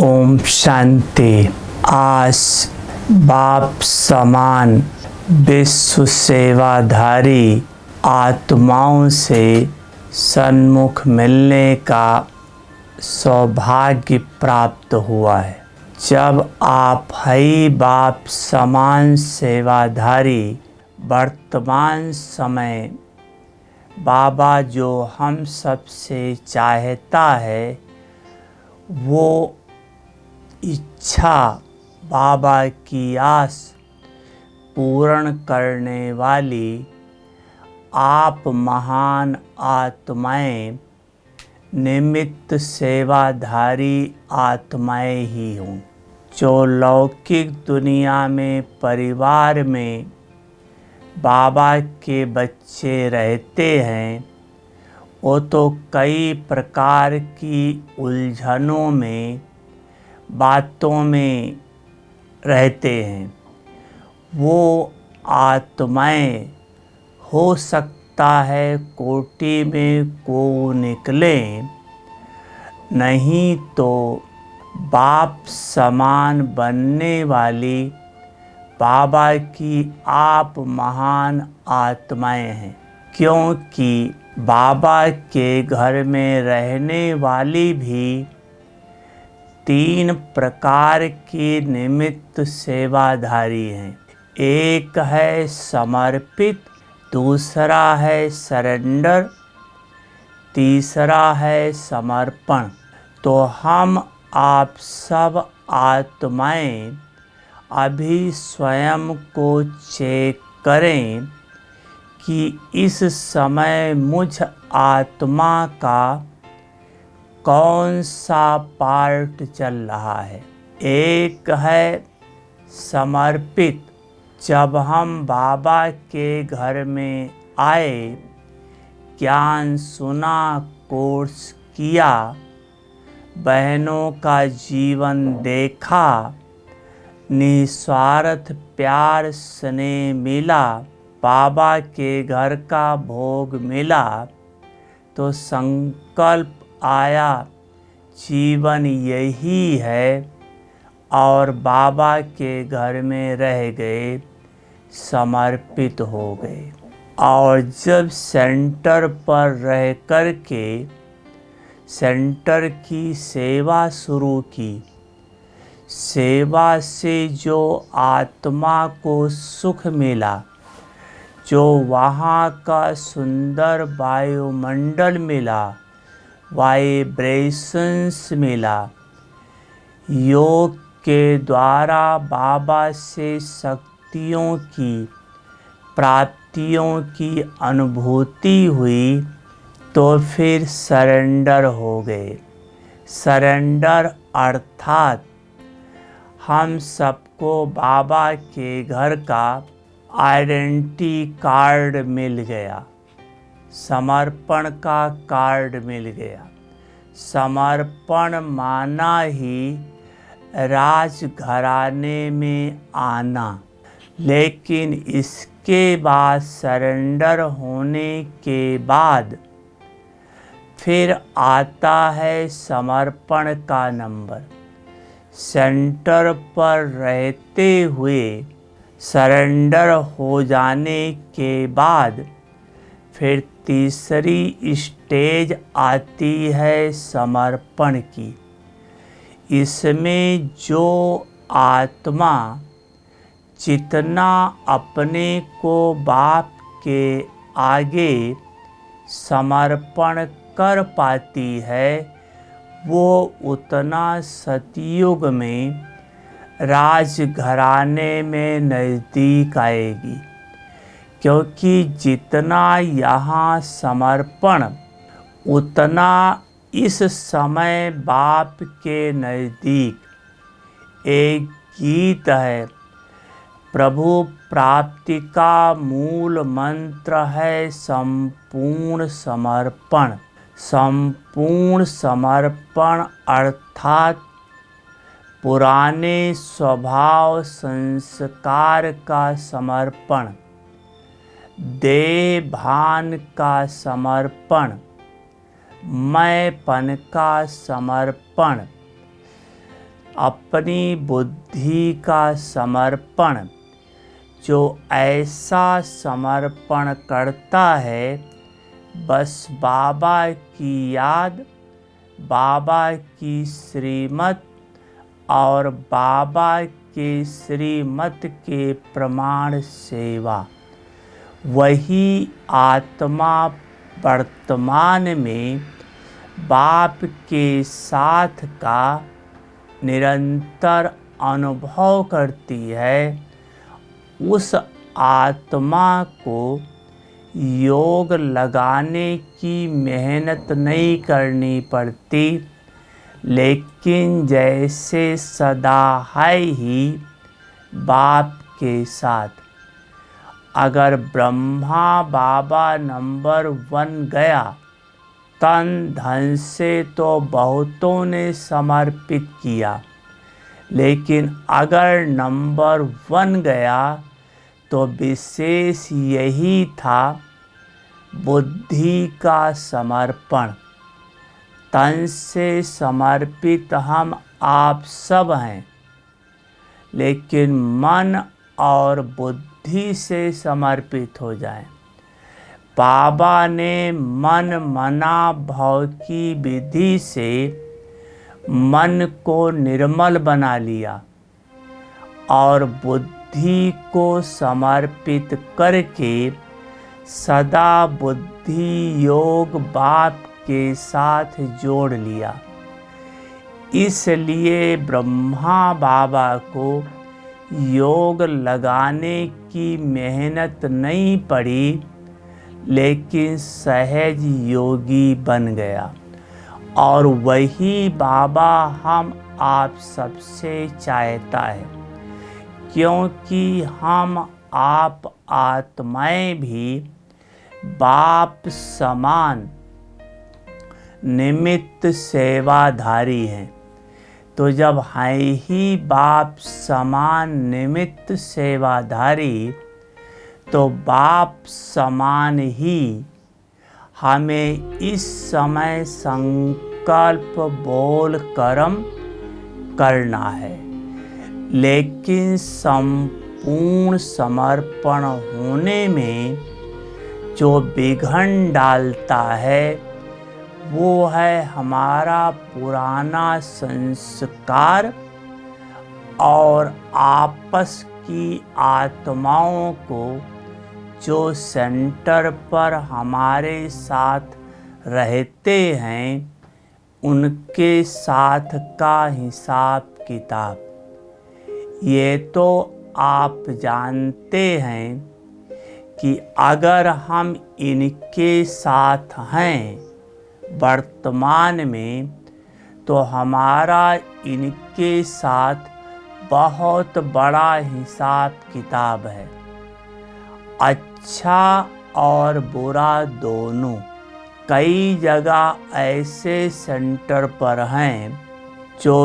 ओम शांति। आज बाप समान विश्व सेवाधारी आत्माओं से सन्मुख मिलने का सौभाग्य प्राप्त हुआ है। जब आप ही बाप समान सेवाधारी वर्तमान समय बाबा जो हम सबसे चाहता है वो इच्छा बाबा की आस पूर्ण करने वाली आप महान आत्माएं निमित्त सेवाधारी आत्माएं ही हों। जो लौकिक दुनिया में परिवार में बाबा के बच्चे रहते हैं वो तो कई प्रकार की उलझनों में बातों में रहते हैं। वो आत्माएं हो सकता है कोटि में को निकले, नहीं तो बाप समान बनने वाली बाबा की आप महान आत्माएं हैं। क्योंकि बाबा के घर में रहने वाली भी तीन प्रकार की निमित्त सेवाधारी हैं। एक है समर्पित, दूसरा है सरेंडर, तीसरा है समर्पण। तो हम आप सब आत्माएं अभी स्वयं को चेक करें कि इस समय मुझ आत्मा का कौन सा पार्ट चल रहा है। एक है समर्पित। जब हम बाबा के घर में आए, ज्ञान सुना, कोर्स किया, बहनों का जीवन देखा, निस्वार्थ प्यार स्नेह मिला, बाबा के घर का भोग मिला, तो संकल्प आया जीवन यही है और बाबा के घर में रह गए, समर्पित हो गए। और जब सेंटर पर रह कर के सेंटर की सेवा शुरू की, सेवा से जो आत्मा को सुख मिला, जो वहाँ का सुंदर वायुमंडल मिला, वाइब्रेशंस मिला, योग के द्वारा बाबा से शक्तियों की प्राप्तियों की अनुभूति हुई, तो फिर सरेंडर हो गए। सरेंडर अर्थात हम सबको बाबा के घर का आइडेंटिटी कार्ड मिल गया, समर्पण का कार्ड मिल गया। समर्पण माना ही राजघराने में आना, लेकिन इसके बाद सरेंडर होने के बाद फिर आता है समर्पण का नंबर। सेंटर पर रहते हुए सरेंडर हो जाने के बाद फिर तीसरी स्टेज आती है समर्पण की। इसमें जो आत्मा जितना अपने को बाप के आगे समर्पण कर पाती है, वो उतना सतयुग में राजघराने में नज़दीक आएगी। क्योंकि जितना यहाँ समर्पण, उतना इस समय बाप के नज़दीक। एक गीत है, प्रभु प्राप्ति का मूल मंत्र है संपूर्ण समर्पण। संपूर्ण समर्पण अर्थात पुराने स्वभाव संस्कार का समर्पण, देह भान का समर्पण, मैंपन का समर्पण, अपनी बुद्धि का समर्पण, जो ऐसा समर्पण करता है, बस बाबा की याद, बाबा की श्रीमत और बाबा के श्रीमत के प्रमाण सेवा, वही आत्मा वर्तमान में बाप के साथ का निरंतर अनुभव करती है। उस आत्मा को योग लगाने की मेहनत नहीं करनी पड़ती, लेकिन जैसे सदा है ही बाप के साथ। अगर ब्रह्मा बाबा नंबर 1 गया, तन धन से तो बहुतों ने समर्पित किया, लेकिन अगर नंबर 1 गया तो विशेष यही था, बुद्धि का समर्पण। तन से समर्पित हम आप सब हैं, लेकिन मन और बुद्धि से समर्पित हो जाएं। बाबा ने मन मना भाव की विधि से मन को निर्मल बना लिया और बुद्धि को समर्पित करके सदा बुद्धि योग बाप के साथ जोड़ लिया। इसलिए ब्रह्मा बाबा को योग लगाने की मेहनत नहीं पड़ी, लेकिन सहज योगी बन गया। और वही बाबा हम आप सबसे चाहता है, क्योंकि हम आप आत्माएं भी बाप समान निमित्त सेवाधारी हैं। तो जब हैं ही बाप समान निमित्त सेवाधारी, तो बाप समान ही हमें इस समय संकल्प बोल कर्म करना है। लेकिन संपूर्ण समर्पण होने में जो विघ्न डालता है, वो है हमारा पुराना संस्कार और आपस की आत्माओं को जो सेंटर पर हमारे साथ रहते हैं, उनके साथ का हिसाब किताब। ये तो आप जानते हैं कि अगर हम इनके साथ हैं वर्तमान में, तो हमारा इनके साथ बहुत बड़ा हिसाब किताब है। अच्छा और बुरा दोनों। कई जगह ऐसे सेंटर पर हैं जो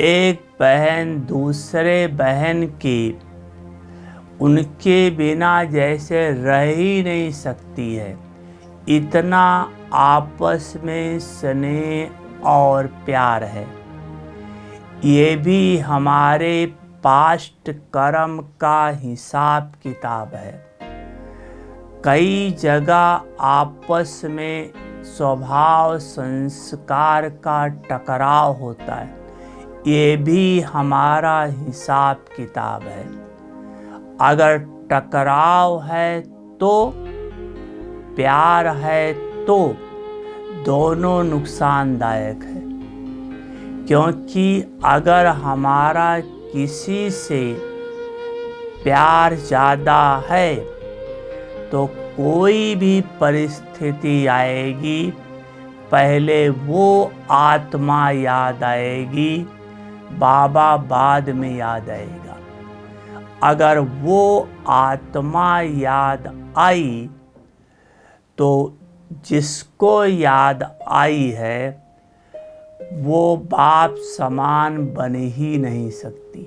एक बहन दूसरे बहन की उनके बिना जैसे रह ही नहीं सकती है। इतना आपस में स्नेह और प्यार है। ये भी हमारे पास्ट कर्म का हिसाब किताब है। कई जगह आपस में स्वभाव संस्कार का टकराव होता है। ये भी हमारा हिसाब किताब है। अगर टकराव है तो, प्यार है तो, दोनों नुकसानदायक है। क्योंकि अगर हमारा किसी से प्यार ज़्यादा है, तो कोई भी परिस्थिति आएगी, पहले वो आत्मा याद आएगी, बाबा बाद में याद आएगा। अगर वो आत्मा याद आई, तो जिसको याद आई है, वो बाप समान बन ही नहीं सकती।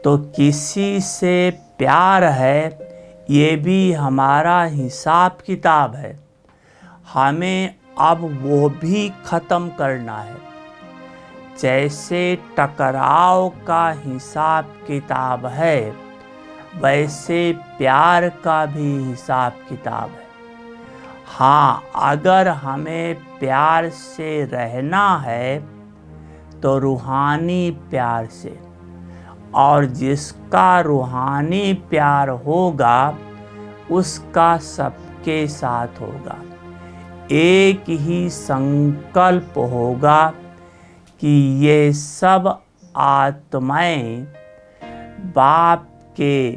तो किसी से प्यार है, ये भी हमारा हिसाब किताब है। हमें अब वो भी ख़त्म करना है। जैसे टकराव का हिसाब किताब है, वैसे प्यार का भी हिसाब किताब है। हाँ, अगर हमें प्यार से रहना है तो रूहानी प्यार से, और जिसका रूहानी प्यार होगा उसका सबके साथ होगा। एक ही संकल्प होगा कि ये सब आत्माएं बाप के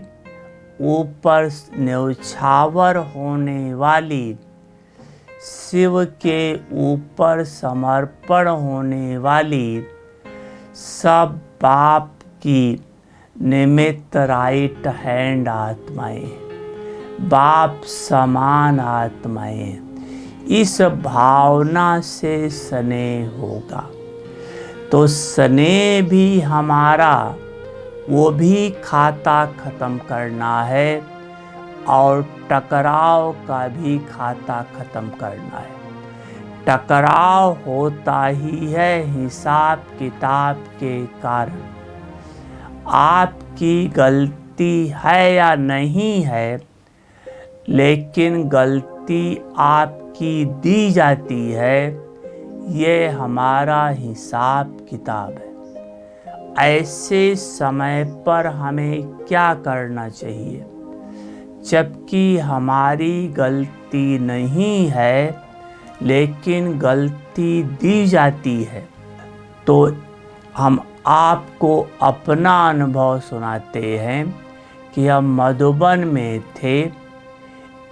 ऊपर न्यौछावर होने वाली, शिव के ऊपर समर्पण होने वाली, सब बाप की निमित्त राइट हैंड आत्माएं, बाप समान आत्माएं। इस भावना से स्नेह होगा तो स्नेह भी हमारा, वो भी खाता खत्म करना है और टकराव का भी खाता खत्म करना है। टकराव होता ही है हिसाब किताब के कारण। आपकी गलती है या नहीं है, लेकिन गलती आपकी दी जाती है, ये हमारा हिसाब किताब है। ऐसे समय पर हमें क्या करना चाहिए? जबकि हमारी गलती नहीं है लेकिन गलती दी जाती है, तो हम आपको अपना अनुभव सुनाते हैं कि हम मधुबन में थे।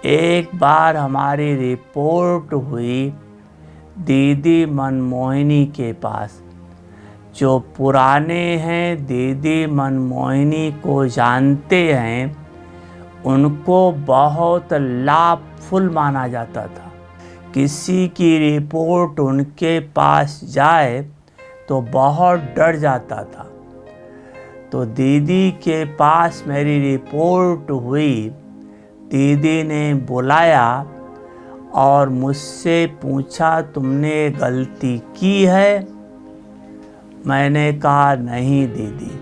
एक बार हमारी रिपोर्ट हुई दीदी मनमोहिनी के पास। जो पुराने हैं दीदी मनमोहिनी को जानते हैं, उनको बहुत लाभफुल माना जाता था। किसी की रिपोर्ट उनके पास जाए तो बहुत डर जाता था। तो दीदी के पास मेरी रिपोर्ट हुई, दीदी ने बुलाया और मुझसे पूछा, तुमने गलती की है? मैंने कहा नहीं दीदी।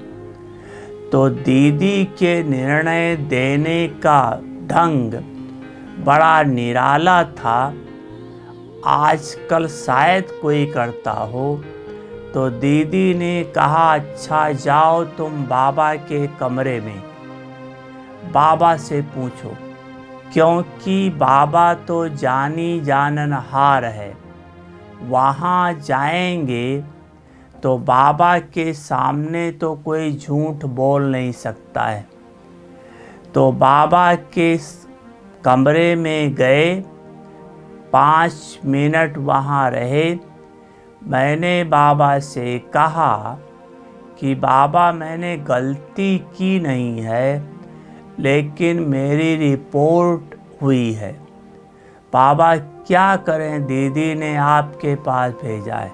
तो दीदी के निर्णय देने का ढंग बड़ा निराला था। आजकल शायद कोई करता हो। तो दीदी ने कहा, अच्छा जाओ तुम बाबा के कमरे में, बाबा से पूछो, क्योंकि बाबा तो जानी जाननहार है। वहाँ जाएंगे तो बाबा के सामने तो कोई झूठ बोल नहीं सकता है। तो बाबा के कमरे में गए, 5 मिनट वहाँ रहे। मैंने बाबा से कहा कि बाबा मैंने गलती की नहीं है, लेकिन मेरी रिपोर्ट हुई है। बाबा क्या करें, दीदी ने आपके पास भेजा है।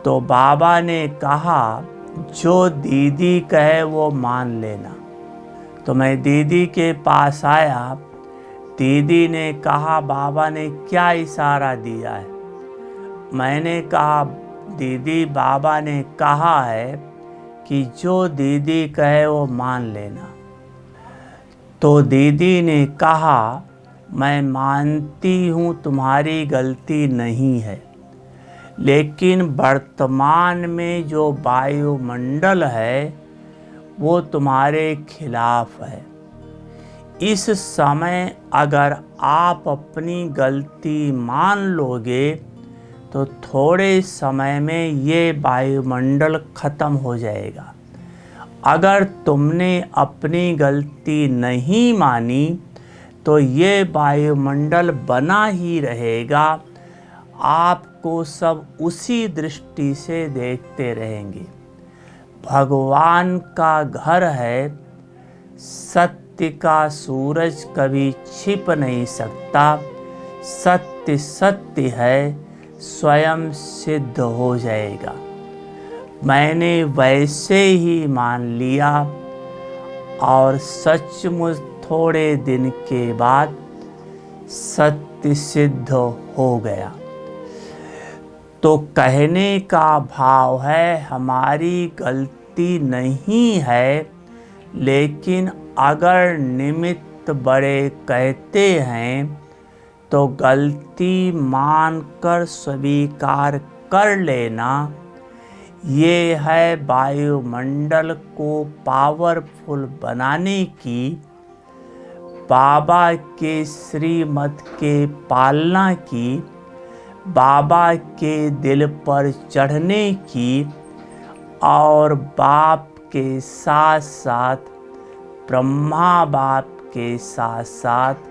तो बाबा ने कहा, जो दीदी कहे वो मान लेना। तो मैं दीदी के पास आया। दीदी ने कहा, बाबा ने क्या इशारा दिया है? मैंने कहा, दीदी बाबा ने कहा है कि जो दीदी कहे वो मान लेना। तो दीदी ने कहा, मैं मानती हूँ तुम्हारी गलती नहीं है, लेकिन वर्तमान में जो वायुमंडल है वो तुम्हारे खिलाफ है। इस समय अगर आप अपनी गलती मान लोगे तो थोड़े समय में ये वायुमंडल खत्म हो जाएगा। अगर तुमने अपनी गलती नहीं मानी तो ये वायुमंडल बना ही रहेगा। आपको सब उसी दृष्टि से देखते रहेंगे। भगवान का घर है, सत्य का सूरज कभी छिप नहीं सकता। सत्य सत्य है, स्वयं सिद्ध हो जाएगा। मैंने वैसे ही मान लिया और सचमुच थोड़े दिन के बाद सत्य सिद्ध हो गया। तो कहने का भाव है हमारी गलती नहीं है, लेकिन अगर निमित्त बड़े कहते हैं तो गलती मानकर स्वीकार कर लेना। ये है वायुमंडल को पावरफुल बनाने की, बाबा के श्रीमत के पालना की, बाबा के दिल पर चढ़ने की और बाप के साथ साथ ब्रह्मा बाप के साथ साथ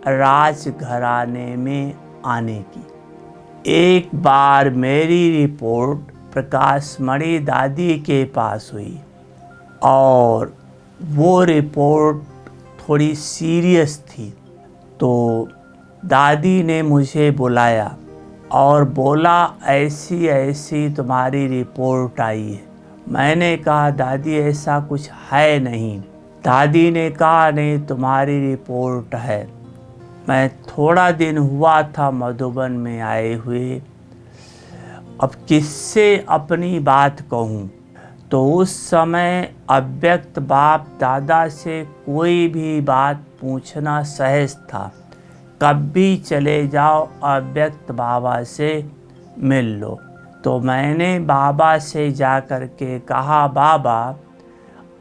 राजघराने में आने की। एक बार मेरी रिपोर्ट प्रकाशमणि दादी के पास हुई और वो रिपोर्ट थोड़ी सीरियस थी। तो दादी ने मुझे बुलाया और बोला ऐसी ऐसी तुम्हारी रिपोर्ट आई है। मैंने कहा दादी ऐसा कुछ है नहीं। दादी ने कहा नहीं तुम्हारी रिपोर्ट है। मैं थोड़ा दिन हुआ था मधुबन में आए हुए, अब किससे अपनी बात कहूँ। तो उस समय अव्यक्त बाप दादा से कोई भी बात पूछना सहज था। कभी चले जाओ अव्यक्त बाबा से मिल लो। तो मैंने बाबा से जा कर के कहा बाबा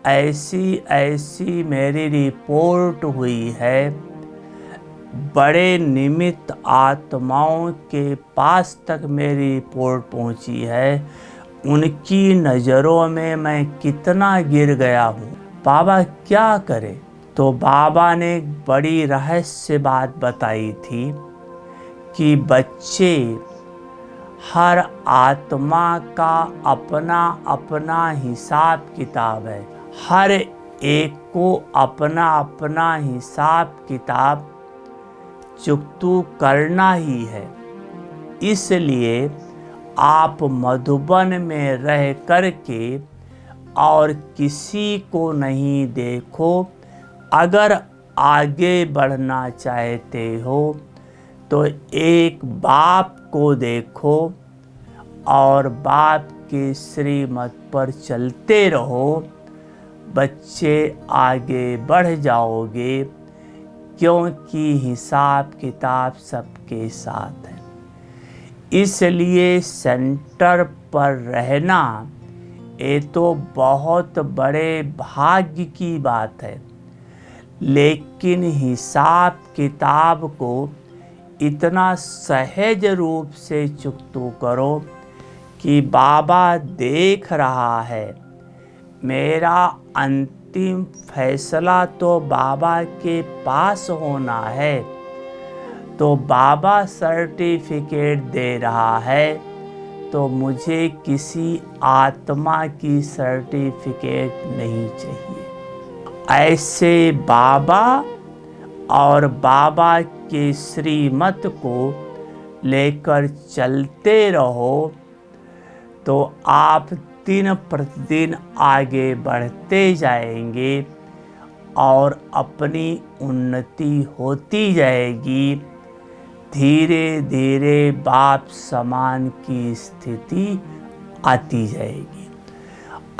ऐसी ऐसी मेरी रिपोर्ट हुई है, बड़े निमित्त आत्माओं के पास तक मेरी रिपोर्ट पहुंची है, उनकी नज़रों में मैं कितना गिर गया हूँ, बाबा क्या करे। तो बाबा ने एक बड़ी रहस्य बात बताई थी कि बच्चे हर आत्मा का अपना अपना हिसाब किताब है, हर एक को अपना अपना हिसाब किताब चुकतू करना ही है। इसलिए आप मधुबन में रह कर के और किसी को नहीं देखो। अगर आगे बढ़ना चाहते हो तो एक बाप को देखो और बाप के श्रीमत पर चलते रहो। बच्चे आगे बढ़ जाओगे, क्योंकि हिसाब किताब सबके साथ है। इसलिए सेंटर पर रहना ये तो बहुत बड़े भाग्य की बात है, लेकिन हिसाब किताब को इतना सहज रूप से चुकतू करो कि बाबा देख रहा है। मेरा अंतिम फैसला तो बाबा के पास होना है, तो बाबा सर्टिफिकेट दे रहा है, तो मुझे किसी आत्मा की सर्टिफिकेट नहीं चाहिए। ऐसे बाबा और बाबा के श्रीमत को लेकर चलते रहो तो आप दिन प्रतिदिन आगे बढ़ते जाएंगे और अपनी उन्नति होती जाएगी। धीरे धीरे बाप समान की स्थिति आती जाएगी।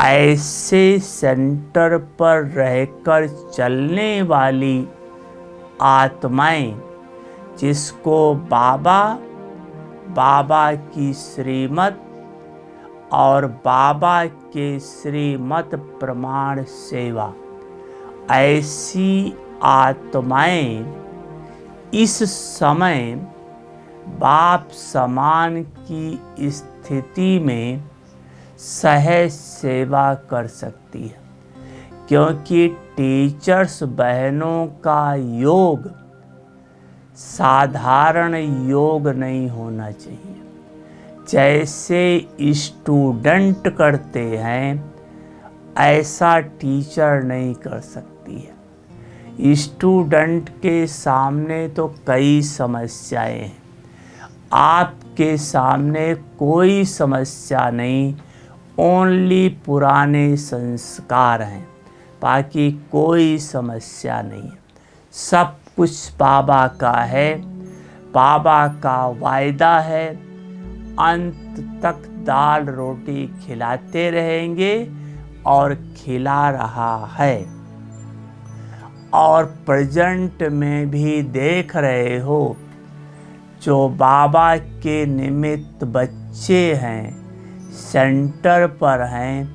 ऐसे सेंटर पर रहकर चलने वाली आत्माएं जिसको बाबा, बाबा की श्रीमत और बाबा के श्रीमत प्रमाण सेवा, ऐसी आत्माएं इस समय बाप समान की स्थिति में सहज सेवा कर सकती है, क्योंकि टीचर्स बहनों का योग साधारण योग नहीं होना चाहिए। जैसे स्टूडेंट करते हैं ऐसा टीचर नहीं कर सकती है। स्टूडेंट के सामने तो कई समस्याएं हैं, आपके सामने कोई समस्या नहीं, ओनली पुराने संस्कार हैं, बाकी कोई समस्या नहीं है। सब कुछ बाबा का है, बाबा का वायदा है अंत तक दाल रोटी खिलाते रहेंगे और खिला रहा है। और प्रेजेंट में भी देख रहे हो, जो बाबा के निमित्त बच्चे हैं, सेंटर पर हैं,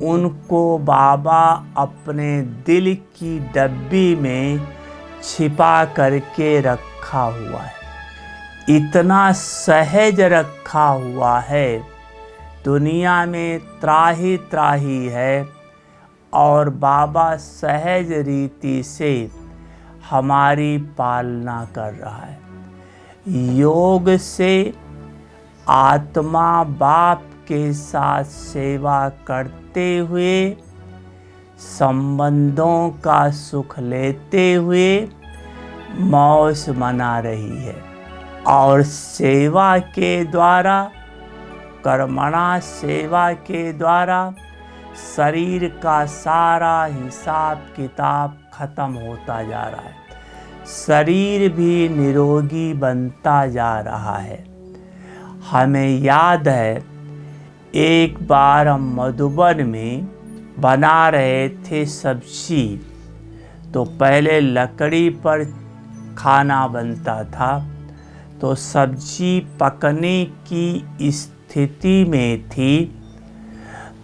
उनको बाबा अपने दिल की डब्बी में छिपा करके रखा हुआ है। इतना सहज रखा हुआ है, दुनिया में त्राही त्राही है, और बाबा सहज रीति से हमारी पालना कर रहा है। योग से आत्मा बाप के साथ सेवा करते हुए, संबंधों का सुख लेते हुए मौज मना रही है। और सेवा के द्वारा, कर्मणा सेवा के द्वारा शरीर का सारा हिसाब किताब खत्म होता जा रहा है। शरीर भी निरोगी बनता जा रहा है। हमें याद है, एक बार हम मधुबन में बना रहे थे सब्जी। तो पहले लकड़ी पर खाना बनता था, तो सब्जी पकने की स्थिति में थी,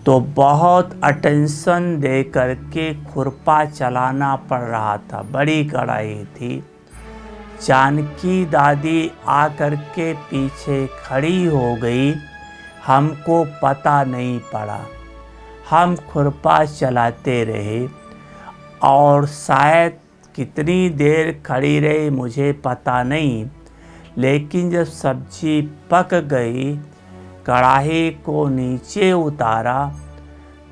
तो बहुत अटेंशन दे करके खुरपा चलाना पड़ रहा था। बड़ी कढ़ाई थी। जानकी दादी आकर के पीछे खड़ी हो गई, हमको पता नहीं पड़ा। हम खुरपा चलाते रहे और शायद कितनी देर खड़ी रही मुझे पता नहीं, लेकिन जब सब्जी पक गई, कढ़ाई को नीचे उतारा,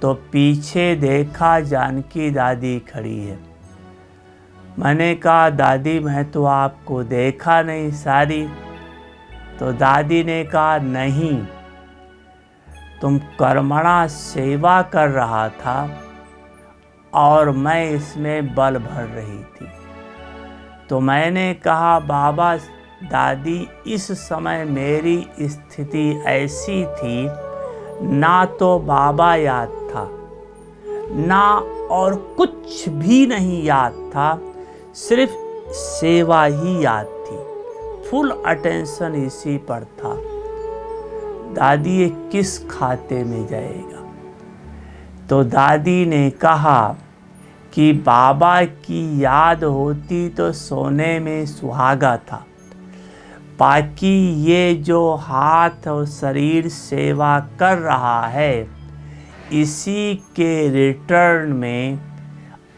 तो पीछे देखा जानकी दादी खड़ी है। मैंने कहा, दादी मैं तो आपको देखा नहीं सारी। तो दादी ने कहा, नहीं, तुम कर्मणा सेवा कर रहा था और मैं इसमें बल भर रही थी। तो मैंने कहा, बाबा दादी इस समय मेरी स्थिति ऐसी थी, ना तो बाबा याद था, ना और कुछ भी नहीं याद था, सिर्फ सेवा ही याद थी। फुल अटेंशन इसी पर था। दादी ये किस खाते में जाएगा? तो दादी ने कहा कि बाबा की याद होती तो सोने में सुहागा था। बाकी ये जो हाथ और शरीर सेवा कर रहा है, इसी के रिटर्न में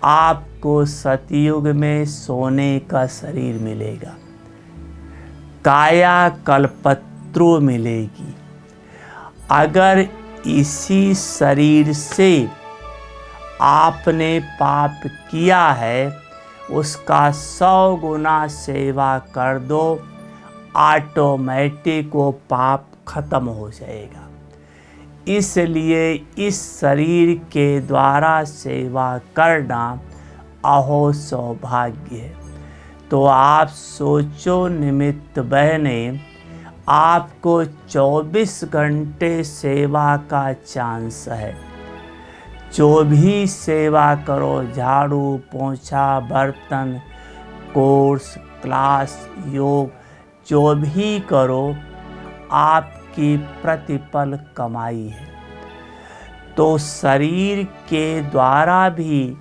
आपको सतयुग में सोने का शरीर मिलेगा, काया कल्पत्रु मिलेगी। अगर इसी शरीर से आपने पाप किया है, उसका 100 गुना सेवा कर दो, ऑटोमेटिक वो पाप खत्म हो जाएगा। इसलिए इस शरीर के द्वारा सेवा करना अहो सौभाग्य है। तो आप सोचो निमित्त बहने, आपको 24 घंटे सेवा का चांस है। जो भी सेवा करो, झाड़ू पोंछा, बर्तन, कोर्स, क्लास, योग, जो भी करो, आपकी प्रतिपल कमाई है। तो शरीर के द्वारा भी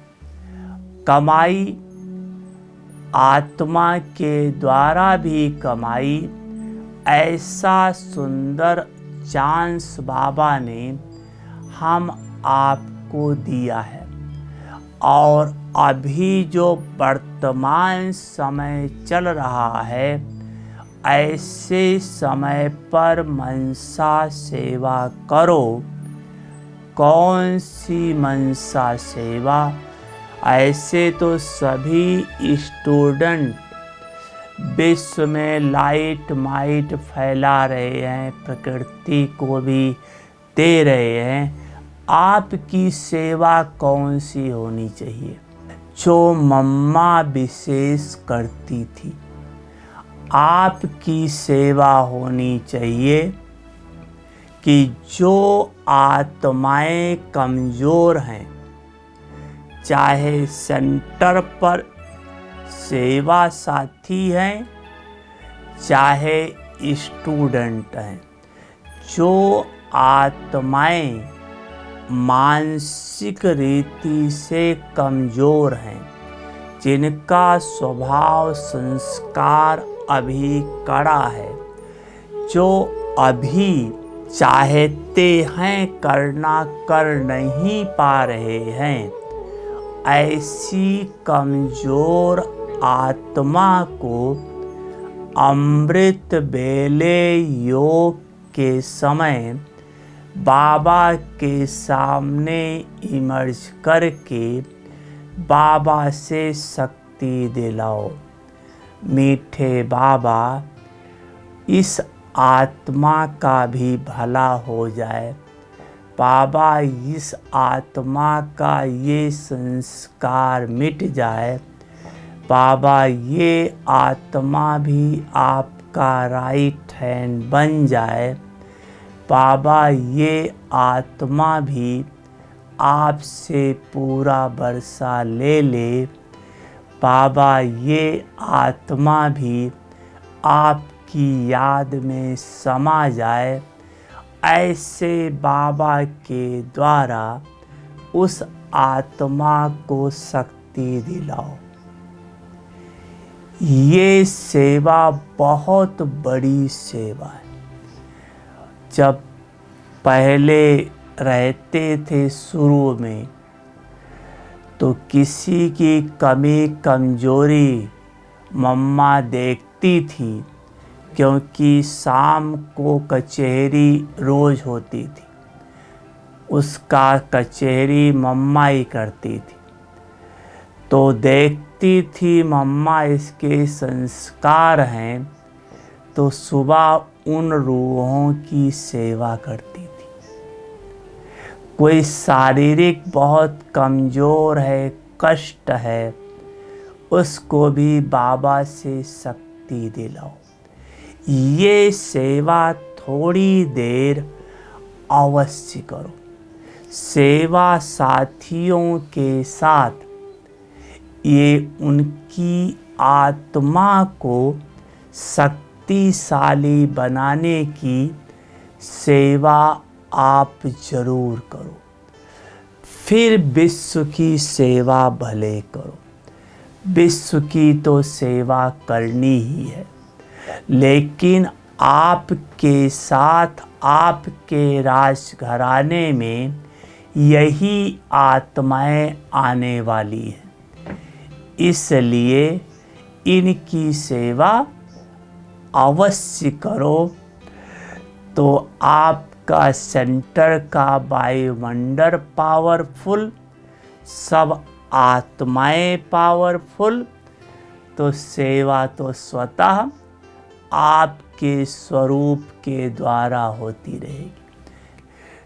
कमाई, आत्मा के द्वारा भी कमाई, ऐसा सुंदर चांस बाबा ने हम आपको दिया है। और अभी जो वर्तमान समय चल रहा है, ऐसे समय पर मनसा सेवा करो। कौन सी मनसा सेवा? ऐसे तो सभी स्टूडेंट विश्व में लाइट माइट फैला रहे हैं, प्रकृति को भी दे रहे हैं। आपकी सेवा कौन सी होनी चाहिए? जो मम्मा विशेष करती थी, आपकी सेवा होनी चाहिए कि जो आत्माएं कमज़ोर हैं, चाहे सेंटर पर सेवा साथी हैं, चाहे स्टूडेंट हैं, जो आत्माएं मानसिक रीति से कमज़ोर हैं, जिनका स्वभाव संस्कार अभी कड़ा है, जो अभी चाहते हैं करना कर नहीं पा रहे हैं, ऐसी कमज़ोर आत्मा को अमृत बेले योग के समय बाबा के सामने इमर्ज करके बाबा से शक्ति दिलाओ। मीठे बाबा, इस आत्मा का भी भला हो जाए। बाबा, इस आत्मा का ये संस्कार मिट जाए। बाबा, ये आत्मा भी आपका राइट हैंड बन जाए। बाबा, ये आत्मा भी आपसे पूरा बरसा ले ले। बाबा, ये आत्मा भी आपकी याद में समा जाए। ऐसे बाबा के द्वारा उस आत्मा को शक्ति दिलाओ। ये सेवा बहुत बड़ी सेवा है। जब पहले रहते थे शुरू में, तो किसी की कमी कमजोरी मम्मा देखती थी, क्योंकि शाम को कचहरी रोज़ होती थी। उसका कचहरी मम्मा ही करती थी, तो देखती थी मम्मा इसके संस्कार हैं, तो सुबह उन रूहों की सेवा करती थी। कोई शारीरिक बहुत कमज़ोर है, कष्ट है, उसको भी बाबा से शक्ति दिलाओ। ये सेवा थोड़ी देर अवश्य करो। सेवा साथियों के साथ ये उनकी आत्मा को शक्तिशाली बनाने की सेवा आप जरूर करो। फिर विश्व की सेवा भले करो। विश्व की तो सेवा करनी ही है, लेकिन आपके साथ आपके राजघराने में यही आत्माएं आने वाली हैं। इसलिए इनकी सेवा अवश्य करो, तो आपका सेंटर का वायुमंडल पावरफुल, सब आत्माएं पावरफुल, तो सेवा तो स्वतः आपके स्वरूप के द्वारा होती रहेगी।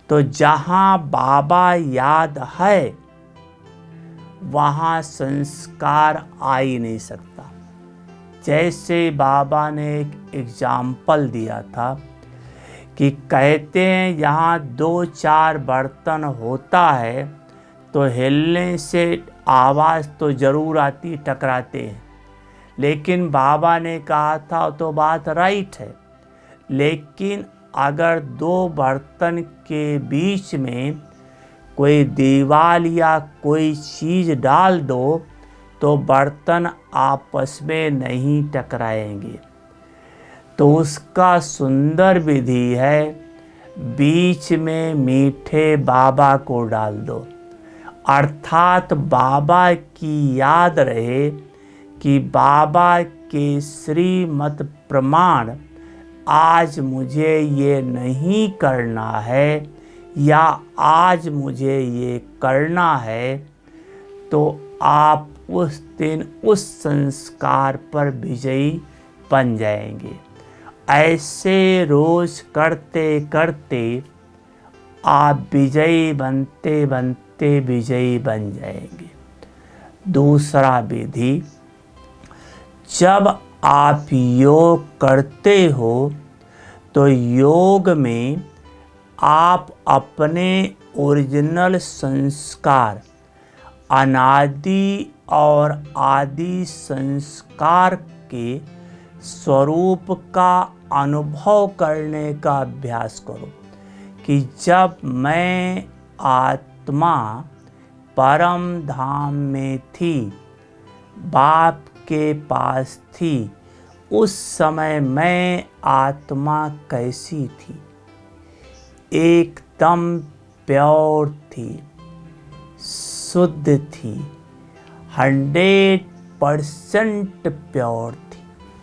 तो जहाँ बाबा याद है, वहाँ संस्कार आ ही नहीं सकता। जैसे बाबा ने एक एग्जाम्पल दिया था कि कहते हैं यहाँ 2-4 बर्तन होता है तो हिलने से आवाज़ तो ज़रूर आती, टकराते हैं। लेकिन बाबा ने कहा था तो बात राइट है, लेकिन अगर 2 बर्तन के बीच में कोई दीवार या कोई चीज़ डाल दो तो बर्तन आपस में नहीं टकराएंगे। तो उसका सुंदर विधि है, बीच में मीठे बाबा को डाल दो, अर्थात बाबा की याद रहे कि बाबा के श्रीमत प्रमाण आज मुझे ये नहीं करना है या आज मुझे ये करना है, तो आप उस दिन उस संस्कार पर विजयी बन जाएंगे। ऐसे रोज करते करते आप विजयी बनते बनते विजयी बन जाएंगे। दूसरा विधि, जब आप योग करते हो तो योग में आप अपने ओरिजिनल संस्कार, अनादि और आदि संस्कार के स्वरूप का अनुभव करने का अभ्यास करो कि जब मैं आत्मा परम धाम में थी, बाप के पास थी, उस समय मैं आत्मा कैसी थी? एकदम प्योर थी, शुद्ध थी, 100% प्योर थी।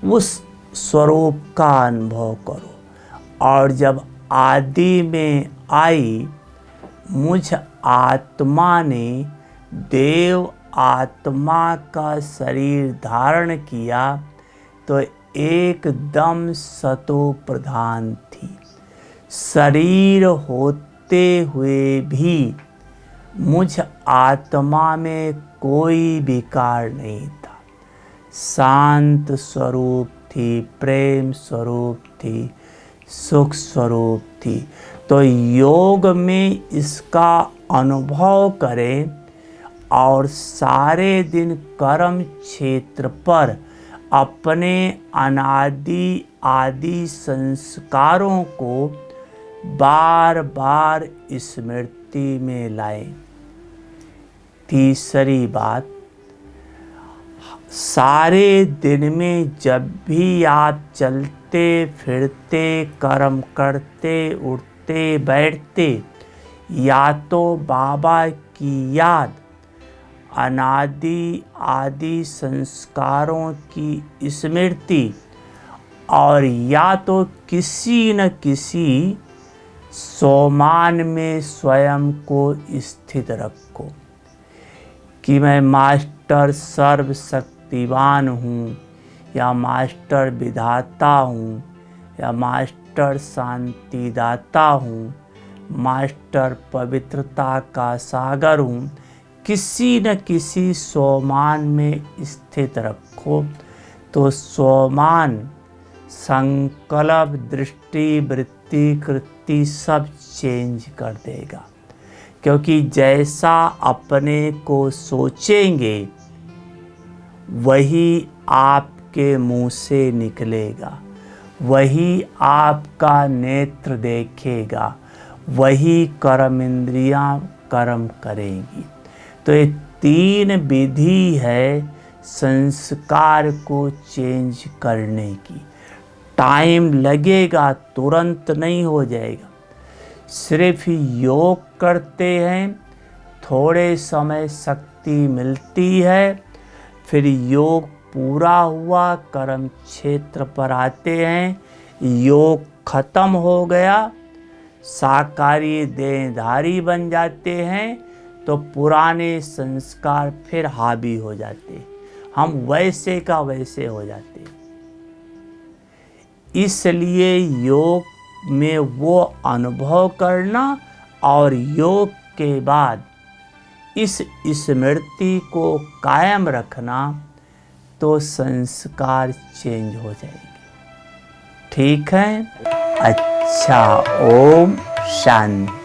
उस स्वरूप का अनुभव करो। और जब आदि में आई, मुझ आत्मा ने देव आत्मा का शरीर धारण किया तो एकदम सतो प्रधान थी। शरीर होते हुए भी मुझ आत्मा में कोई विकार नहीं था। शांत स्वरूप थी, प्रेम स्वरूप थी, सुख स्वरूप थी। तो योग में इसका अनुभव करें और सारे दिन कर्म क्षेत्र पर अपने अनादि आदि संस्कारों को बार बार स्मृति में लाएं। तीसरी बात, सारे दिन में जब भी आप चलते फिरते, कर्म करते, उठते बैठते, या तो बाबा की याद, अनादि आदि संस्कारों की स्मृति, और या तो किसी न किसी सोमान में स्वयं को स्थित रखो कि मैं मास्टर सर्वशक्तिवान हूँ, या मास्टर विधाता हूँ, या मास्टर शांतिदाता हूँ, मास्टर पवित्रता का सागर हूँ। किसी न किसी सोमान में स्थित रखो तो सोमान संकल्प, दृष्टि, वृत्ति, कृति सब चेंज कर देगा। क्योंकि जैसा अपने को सोचेंगे वही आपके मुंह से निकलेगा, वही आपका नेत्र देखेगा, वही कर्म इंद्रियां कर्म करेंगी। तो ये 3 विधि है संस्कार को चेंज करने की। टाइम लगेगा, तुरंत नहीं हो जाएगा। सिर्फ योग करते हैं, थोड़े समय शक्ति मिलती है, फिर योग पूरा हुआ, कर्म क्षेत्र पर आते हैं, योग खत्म हो गया, साकारी देहधारी बन जाते हैं, तो पुराने संस्कार फिर हावी हो जाते हैं, हम वैसे का वैसे हो जाते हैं। इसलिए योग में वो अनुभव करना और योग के बाद इस स्मृति को कायम रखना, तो संस्कार चेंज हो जाएंगे। ठीक है? अच्छा, ओम शांति।